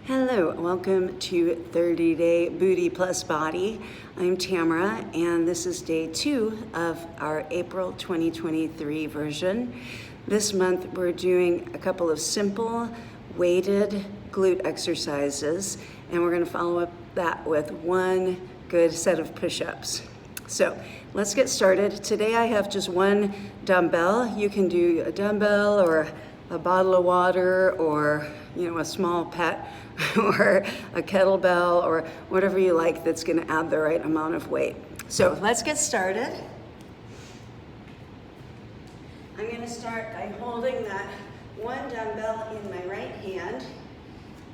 Hello, welcome to 30-Day Booty Plus Body. I'm Tamara, and this is day 2 of our April 2023 version. This month, we're doing a couple of simple weighted glute exercises, and we're gonna follow up that with one good set of push-ups. So let's get started. Today I have just one dumbbell. You can do a dumbbell or a bottle of water or a small pet or a kettlebell or whatever you like that's going to add the right amount of weight. So let's get started. I'm going to start by holding that one dumbbell in my right hand.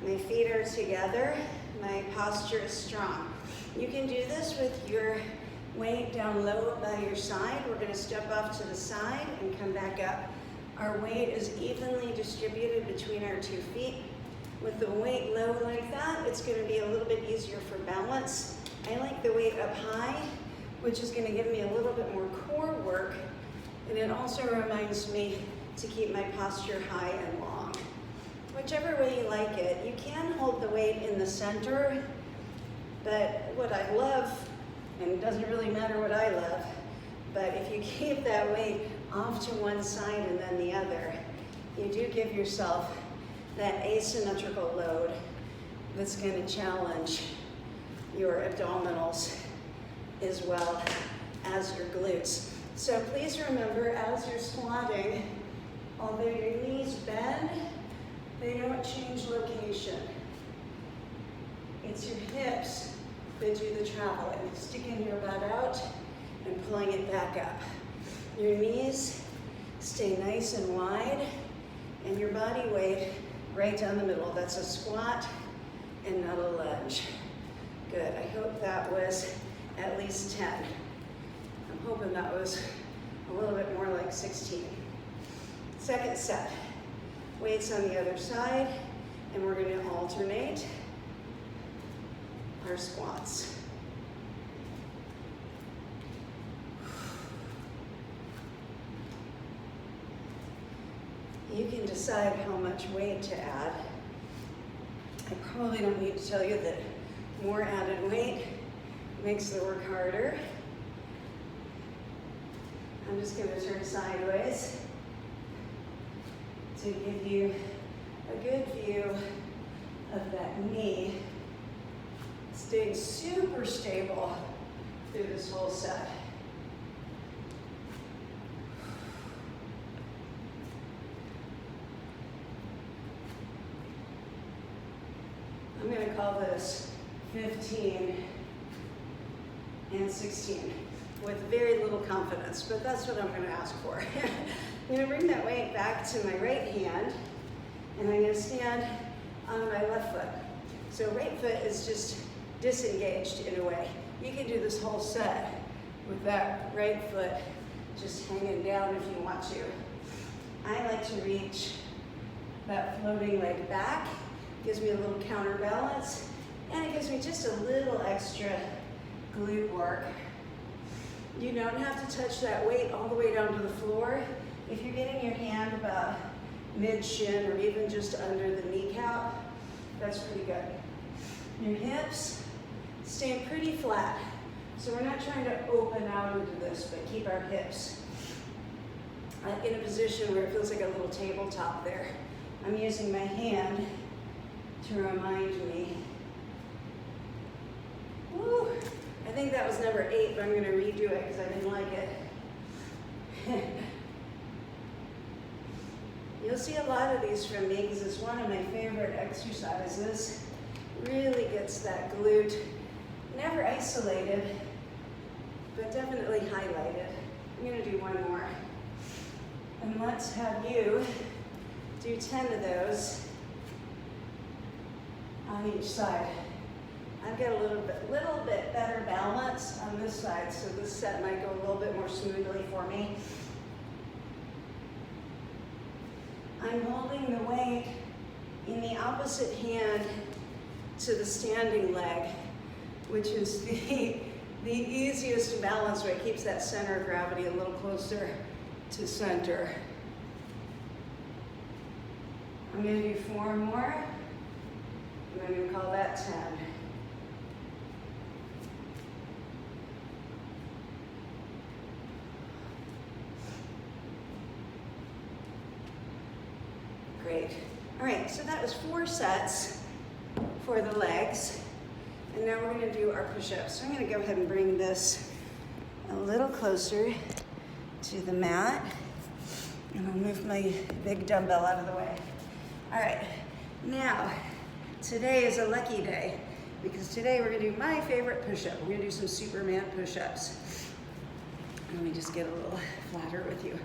My feet are together. My posture is strong. You can do this with your weight down low by your side. We're going to step off to the side and come back up. Our weight is evenly distributed between our 2 feet. With the weight low like that, it's going to be a little bit easier for balance. I like the weight up high, which is going to give me a little bit more core work, and it also reminds me to keep my posture high and long. Whichever way you like it, you can hold the weight in the center, but what I love, and it doesn't really matter what I love, but if you keep that weight off to one side and then the other, you do give yourself that asymmetrical load that's going to challenge your abdominals as well as your glutes. So please remember, as you're squatting, although your knees bend, they don't change location. It's your hips that do the traveling, sticking your butt out and pulling it back up. Your knees stay nice and wide, and your body weight right down the middle. That's a squat and not a lunge. Good, I hope that was at least 10. I'm hoping that was a little bit more like 16. Second set, weights on the other side, and we're gonna alternate our squats. You can decide how much weight to add. I probably don't need to tell you that more added weight makes the work harder. I'm just going to turn sideways to give you a good view of that knee staying super stable through this whole set. I'm going to call this 15 and 16 with very little confidence, but that's what I'm going to ask for. I'm going to bring that weight back to my right hand, and I'm going to stand on my left foot. So right foot is just disengaged in a way. You can do this whole set with that right foot just hanging down if you want to. I like to reach that floating leg back. Gives me a little counterbalance, and it gives me just a little extra glute work. You don't have to touch that weight all the way down to the floor. If you're getting your hand about mid-shin or even just under the kneecap, that's pretty good. Your hips stay pretty flat. So we're not trying to open out into this, but keep our hips in a position where it feels like a little tabletop there. I'm using my hand to remind me. Woo, I think that was number 8, but I'm going to redo it because I didn't like it. You'll see a lot of these from me because it's one of my favorite exercises. Really gets that glute, never isolated, but definitely highlighted. I'm going to do one more. And let's have you do 10 of those on each side. I've got a little bit better balance on this side, so this set might go a little bit more smoothly for me. I'm holding the weight in the opposite hand to the standing leg, which is the easiest to balance way. It keeps that center of gravity a little closer to center. I'm going to do 4 more. I'm at 10. Great. All right, so that was 4 sets for the legs. And now we're gonna do our push-ups. So I'm gonna go ahead and bring this a little closer to the mat. And I'll move my big dumbbell out of the way. All right, now, today is a lucky day because today we're gonna do my favorite push-up. We're gonna do some Superman push-ups. Let me just get a little flatter with you.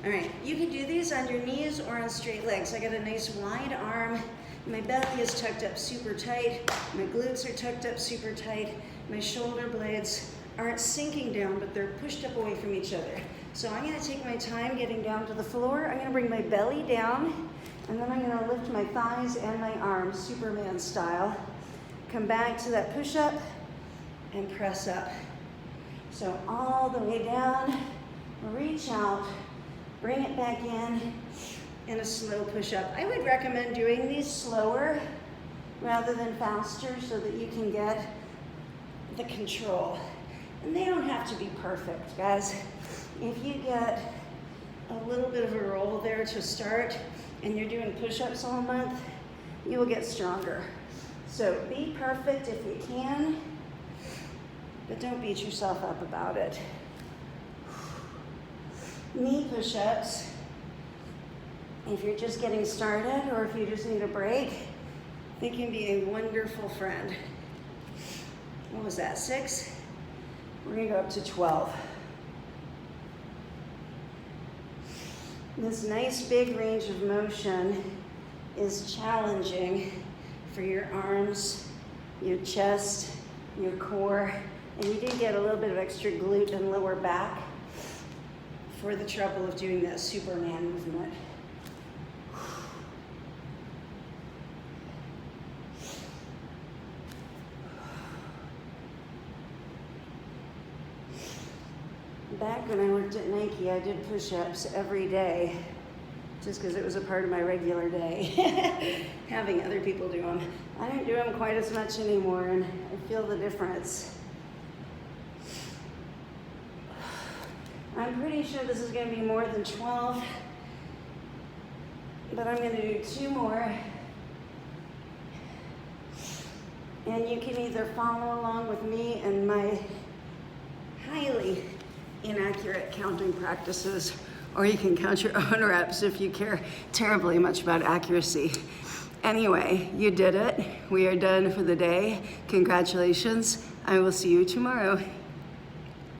All right, you can do these on your knees or on straight legs. I got a nice wide arm. My belly is tucked up super tight. My glutes are tucked up super tight. My shoulder blades aren't sinking down, but they're pushed up away from each other. So I'm gonna take my time getting down to the floor. I'm gonna bring my belly down, and then I'm gonna lift my thighs and my arms, Superman style. Come back to that push-up and press up. So all the way down, reach out, bring it back in a slow push-up. I would recommend doing these slower rather than faster so that you can get the control. And they don't have to be perfect, guys. If you get a little bit of a roll there to start and you're doing push-ups all month, you will get stronger. So be perfect if you can, but don't beat yourself up about it. Knee push-ups, if you're just getting started or if you just need a break, they can be a wonderful friend. What was that, 6? We're gonna go up to 12. This nice big range of motion is challenging for your arms, your chest, your core, and you do get a little bit of extra glute and lower back for the trouble of doing that Superman movement. Back when I worked at Nike, I did push-ups every day just because it was a part of my regular day, having other people do them. I don't do them quite as much anymore, and I feel the difference. I'm pretty sure this is going to be more than 12, but I'm going to do 2 more. And you can either follow along with me and my highly inaccurate counting practices, or you can count your own reps if you care terribly much about accuracy. Anyway, you did it. We are done for the day. Congratulations. I will see you tomorrow.